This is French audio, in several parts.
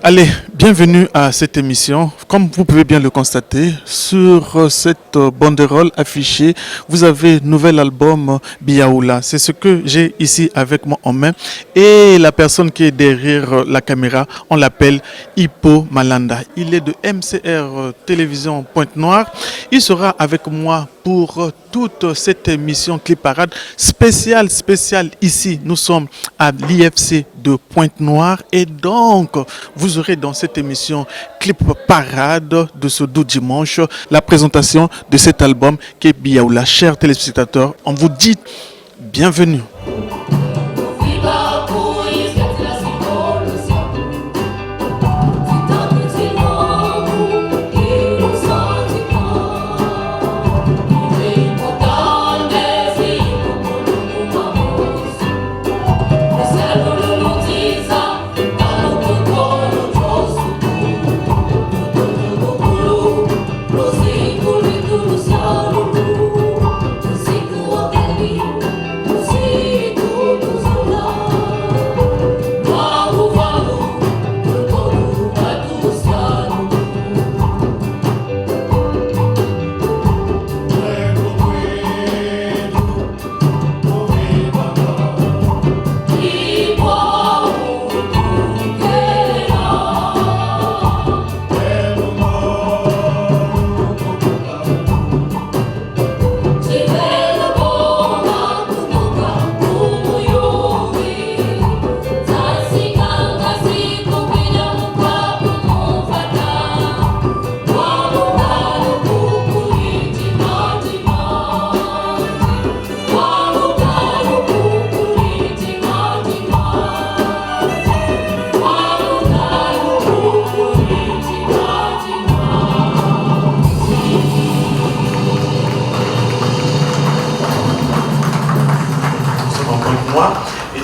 Allez, bienvenue à cette émission. Comme vous pouvez bien le constater, sur cette banderole affichée, vous avez nouvel album Biaoula. C'est ce que j'ai ici avec moi en main. Et la personne qui est derrière la caméra, on l'appelle Hippo Malanda. Il est de MCR Télévision Pointe-Noire. Il sera avec moi pour toute cette émission Clip Parade spéciale ici. Nous sommes à l'IFC de Pointe-Noire et donc vous aurez dans cette émission Clip Parade de ce doux dimanche la présentation de cet album qui est Biaoula. Chers téléspectateurs, on vous dit bienvenue.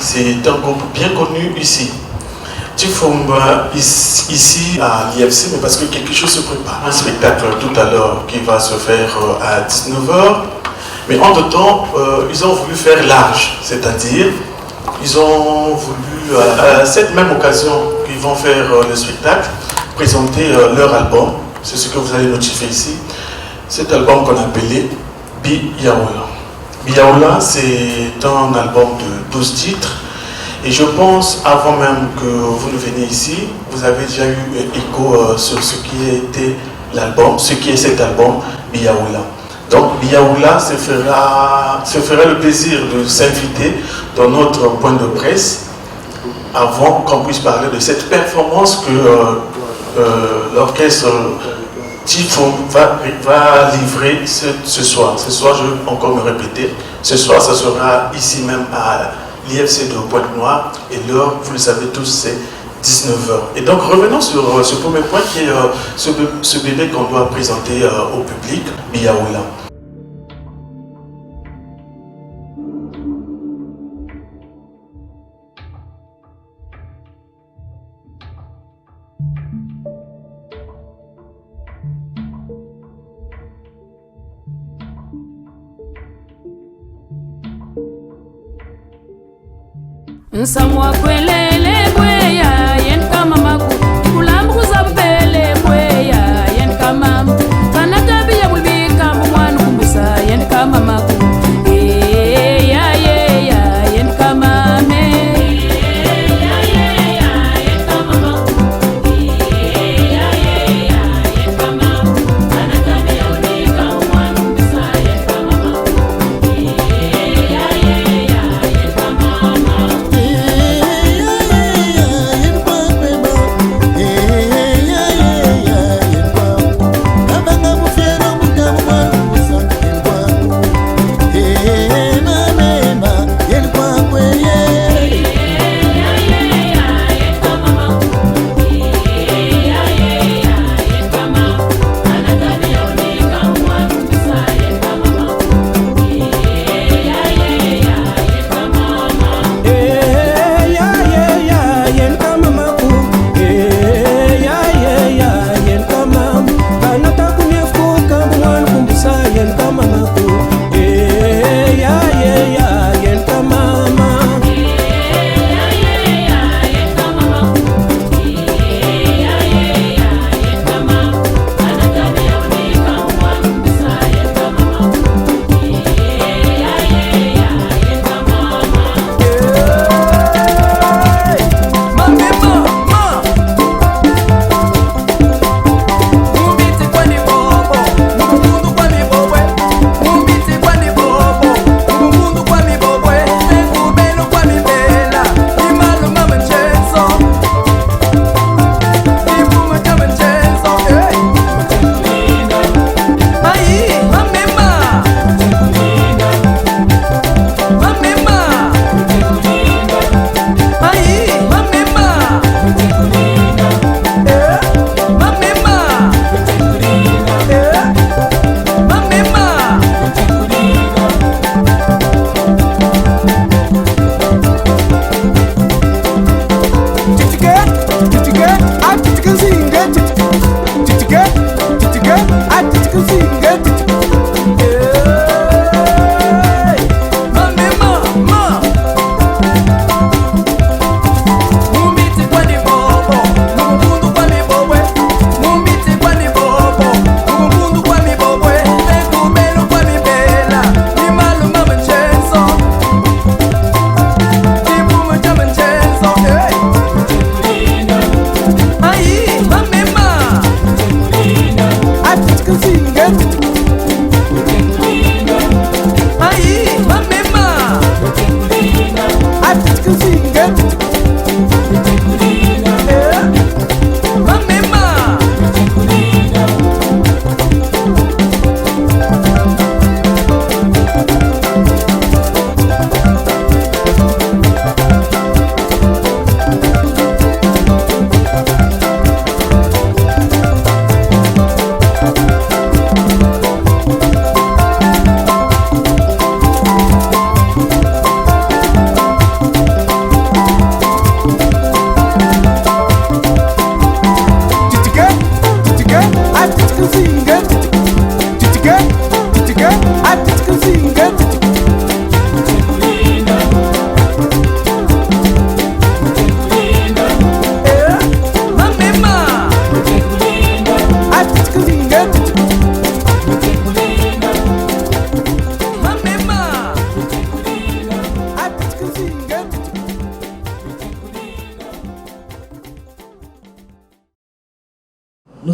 C'est un groupe bien connu ici. Tifumba ici à l'IFC, mais parce que quelque chose se prépare. Un spectacle tout à l'heure qui va se faire à 19h. Mais entre-temps, ils ont voulu faire large, c'est-à-dire, ils ont voulu, à cette même occasion qu'ils vont faire le spectacle, présenter leur album. C'est ce que vous allez notifier ici. Cet album qu'on appelait Biaoula. Biaoula, c'est un album de 12 titres. Et je pense, avant même que vous ne veniez ici, vous avez déjà eu écho sur ce qui était l'album, ce qui est cet album, Biaoula. Donc, Biaoula se fera le plaisir de s'inviter dans notre point de presse avant qu'on puisse parler de cette performance que l'orchestre Tifo va livrer ce soir. Ce soir, je vais encore me répéter, ce soir, ça sera ici même à l'IFC de Pointe-Noire et l'heure, vous le savez tous, c'est 19h. Et donc revenons sur ce premier point qui est ce bébé qu'on doit présenter au public, Biaoula. Nsamwa kwelele bweya yen kama maku kulambu zambele bweya yen kama tanatabi ya bulbika mwana kumbusa yen kama maku ya yen kama me yen kama maku yen kama tanatabi ya bulbika mwana kumbusa yen kama maku yen kama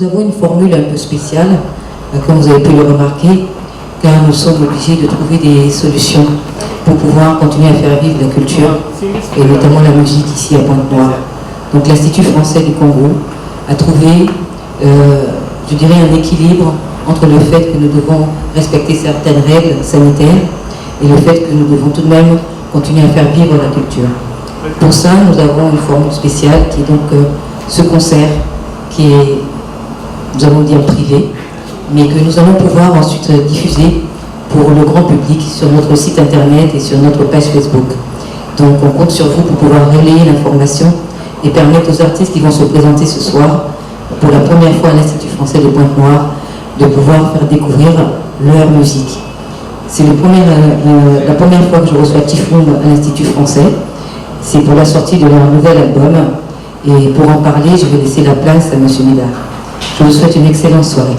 avons une formule un peu spéciale, comme vous avez pu le remarquer, car nous sommes obligés de trouver des solutions pour pouvoir continuer à faire vivre la culture, et notamment la musique ici à Pointe-Noire. Donc l'Institut français du Congo a trouvé, je dirais, un équilibre entre le fait que nous devons respecter certaines règles sanitaires et le fait que nous devons tout de même continuer à faire vivre la culture. Pour ça, nous avons une formule spéciale qui est donc ce concert qui est, nous allons dire, privé, mais que nous allons pouvoir ensuite diffuser pour le grand public sur notre site internet et sur notre page Facebook. Donc on compte sur vous pour pouvoir relayer l'information et permettre aux artistes qui vont se présenter ce soir, pour la première fois à l'Institut français de Pointe-Noire, de pouvoir faire découvrir leur musique. C'est la première fois que je reçois Tifoum à l'Institut français. C'est pour la sortie de leur nouvel album. Et pour en parler, je vais laisser la place à M. Médard. Je vous souhaite une excellente soirée.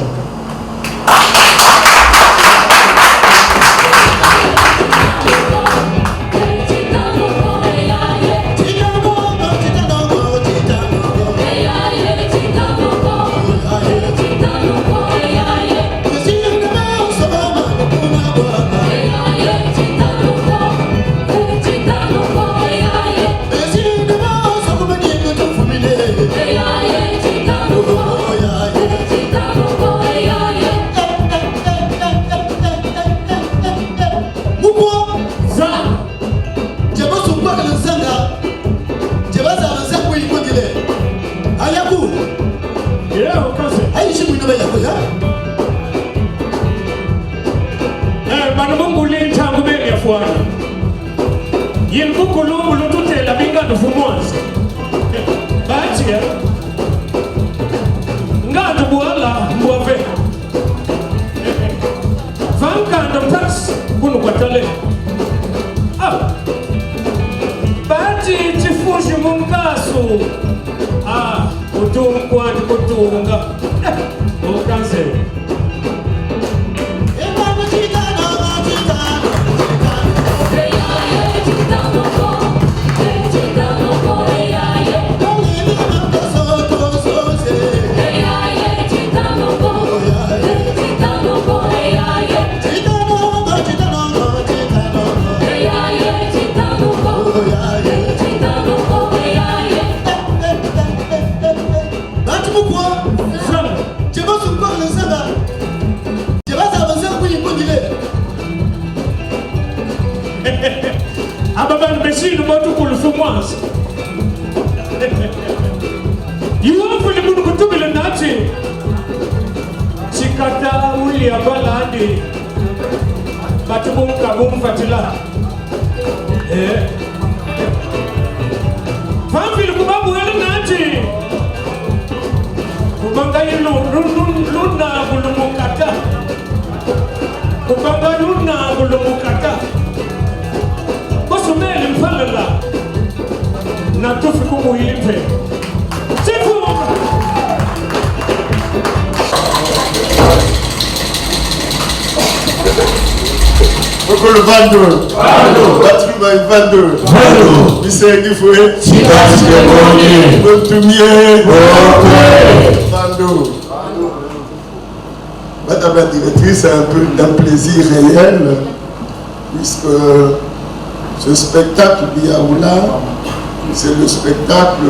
Le 22. Battu by 22. Il s'est dit fouet. Si Madame la directrice, c'est un peu d'un plaisir réel, puisque ce spectacle Biaoula, c'est le spectacle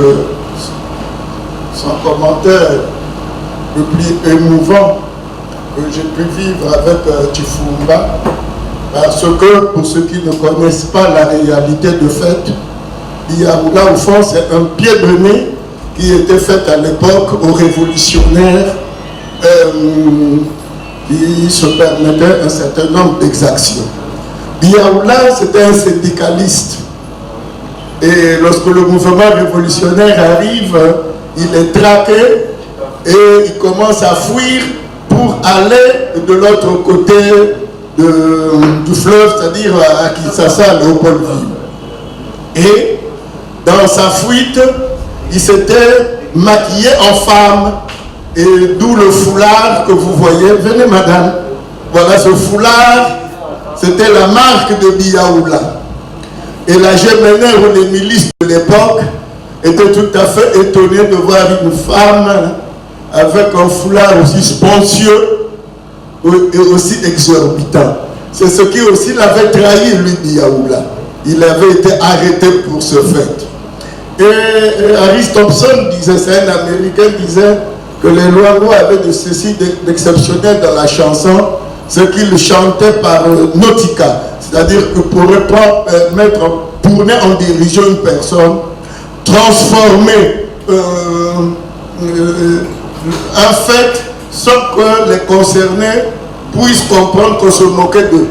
sans commentaire le plus émouvant que j'ai pu vivre avec Tifumba. Parce que, pour ceux qui ne connaissent pas la réalité de fait, Biaoula, au fond, c'est un pied de nez qui était fait à l'époque aux révolutionnaires qui se permettaient un certain nombre d'exactions. Biaoula, c'était un syndicaliste. Et lorsque le mouvement révolutionnaire arrive, il est traqué et il commence à fuir pour aller de l'autre côté du fleuve, c'est-à-dire à Kinshasa, à Léopoldville. Et dans sa fuite, il s'était maquillé en femme, et d'où le foulard que vous voyez. Venez madame, voilà ce foulard, c'était la marque de Biaoula. Et la Gémenaire ou les milices de l'époque étaient tout à fait étonnés de voir une femme avec un foulard aussi spongieux et aussi exorbitant. C'est ce qui aussi l'avait trahi, lui, Biyaoula. Il avait été arrêté pour ce fait. Et Harris Thompson disait, c'est un Américain, disait que les Luango avaient de ceci d'exceptionnel dans la chanson, ce qu'ils chantaient par nautica, c'est-à-dire que pour tourner en dirigeant une personne, transformer un fait sans que les concernés puissent comprendre qu'on se moquait d'eux.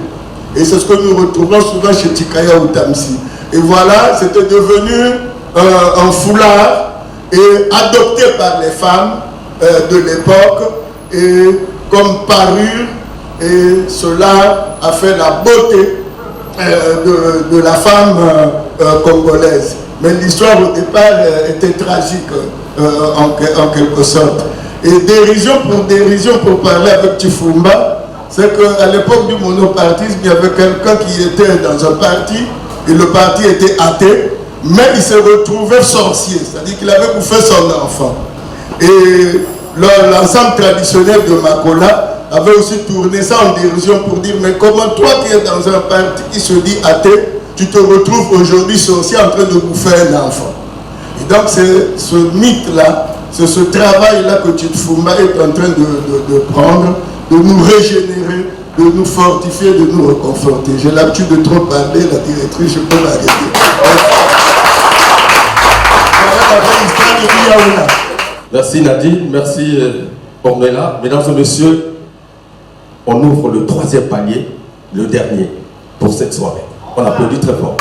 Et c'est ce que nous retrouvons souvent chez Tikaya ou Tamsi. Et voilà, c'était devenu un foulard et adopté par les femmes de l'époque et comme parure, et cela a fait la beauté de la femme congolaise. Mais l'histoire au départ était tragique en quelque sorte. Et dérision, pour parler avec Tifumba, c'est qu'à l'époque du monopartisme, il y avait quelqu'un qui était dans un parti, et le parti était athée, mais il se retrouvait sorcier, c'est-à-dire qu'il avait bouffé son enfant. Et l'ensemble traditionnel de Makola avait aussi tourné ça en dérision pour dire, mais comment toi qui es dans un parti qui se dit athée, tu te retrouves aujourd'hui sorcier en train de bouffer un enfant. Et donc c'est ce mythe-là, c'est ce travail-là que Tchitfumba est en train de prendre, de nous régénérer, de nous fortifier, de nous reconforter. J'ai l'habitude de trop parler, la directrice, je peux m'arrêter. Merci Nadine, merci Ornella. Mesdames et messieurs, on ouvre le troisième palier, le dernier, pour cette soirée. On applaudit très fort.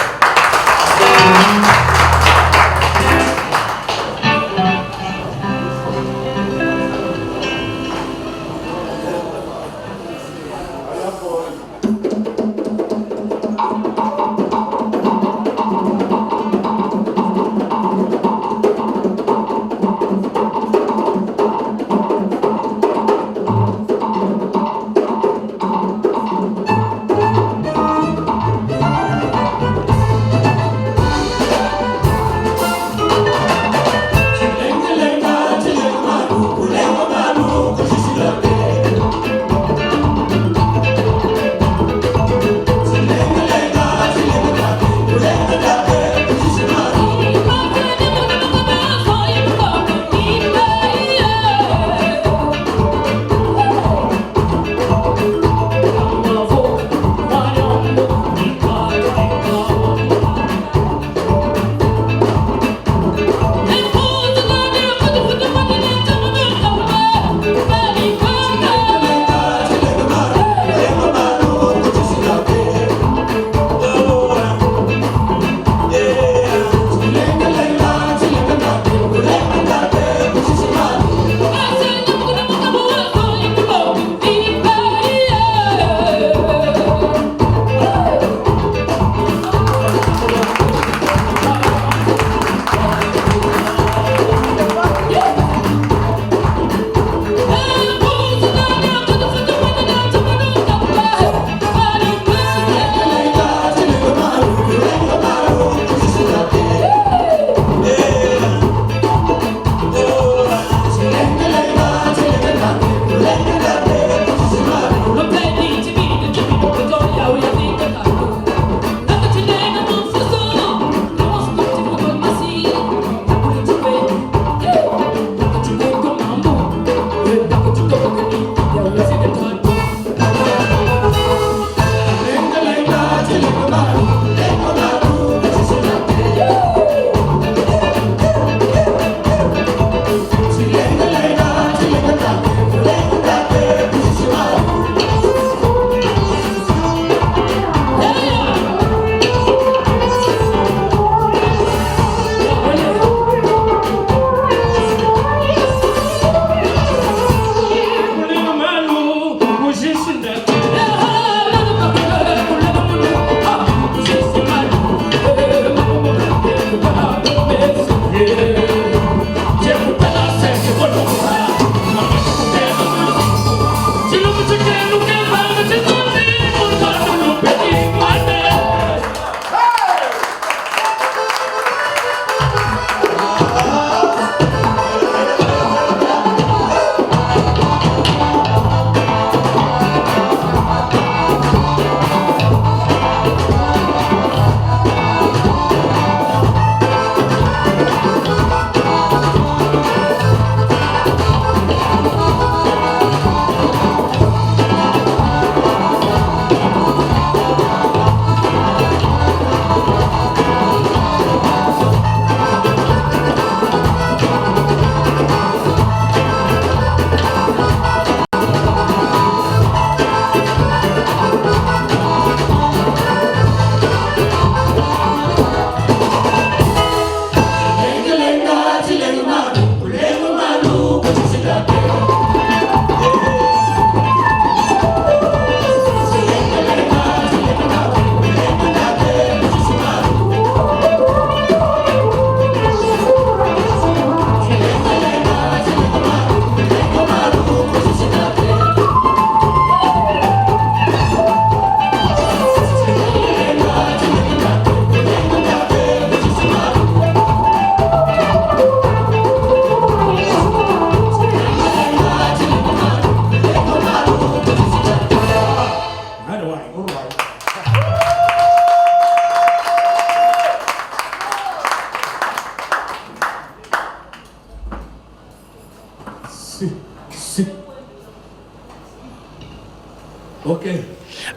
Ok.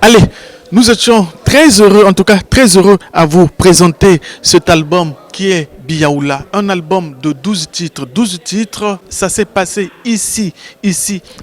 Allez, nous étions très heureux, en tout cas très heureux à vous présenter cet album qui est Biaoula, un album de 12 titres. 12 titres, ça s'est passé ici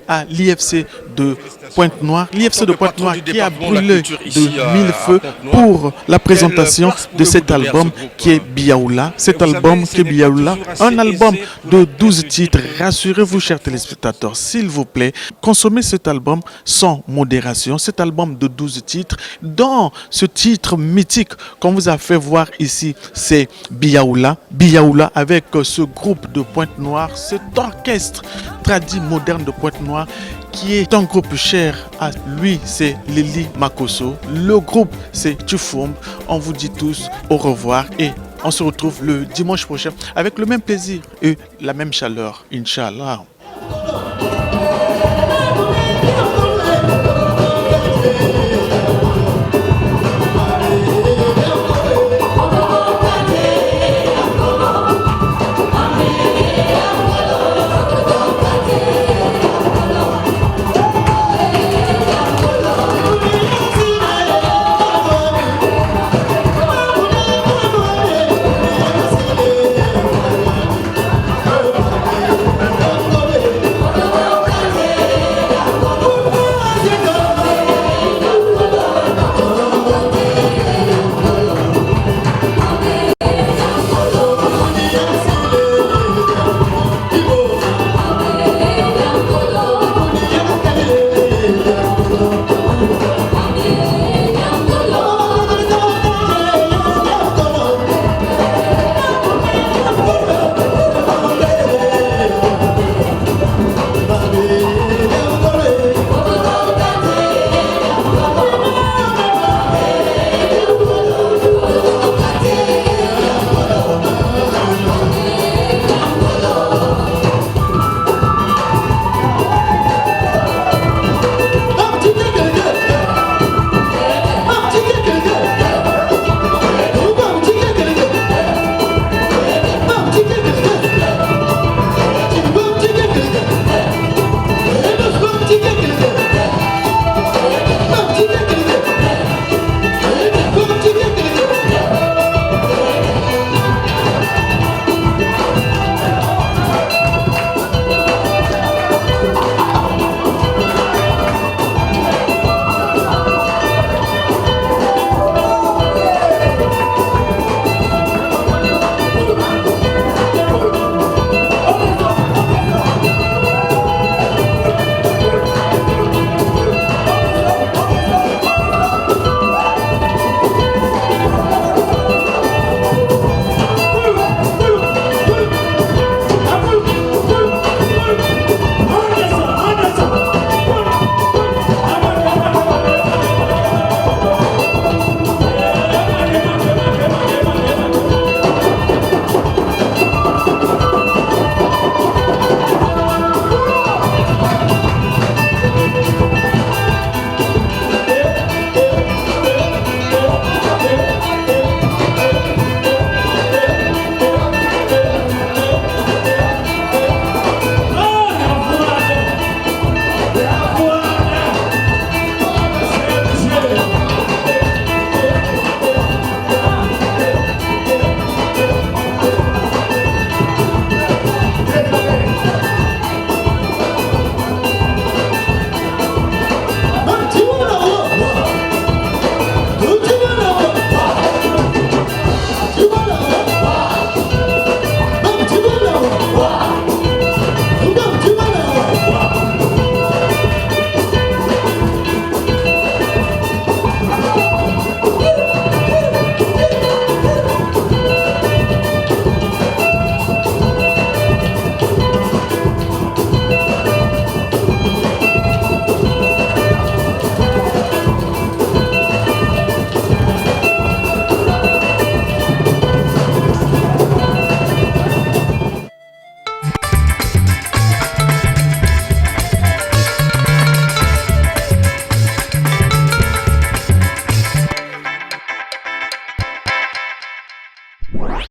à l'IFC de Pointe-Noire. L'IFC de Pointe-Noire qui a brûlé de mille feux pour la présentation de cet album qui est Biaoula. Cet album qui est Biaoula, un album de 12 titres. Rassurez-vous, chers téléspectateurs, s'il vous plaît, consommez cet album sans modération. Cet album de 12 titres, dans ce titre mythique qu'on vous a fait voir ici, c'est Biaoula. Biaoula avec ce groupe de Pointe-Noire, cet orchestre tradit moderne de Pointe-Noire qui est un groupe cher à lui, c'est Lili Makosso. Le groupe, c'est Tufombe. On vous dit tous au revoir et on se retrouve le dimanche prochain avec le même plaisir et la même chaleur, Inch'Allah.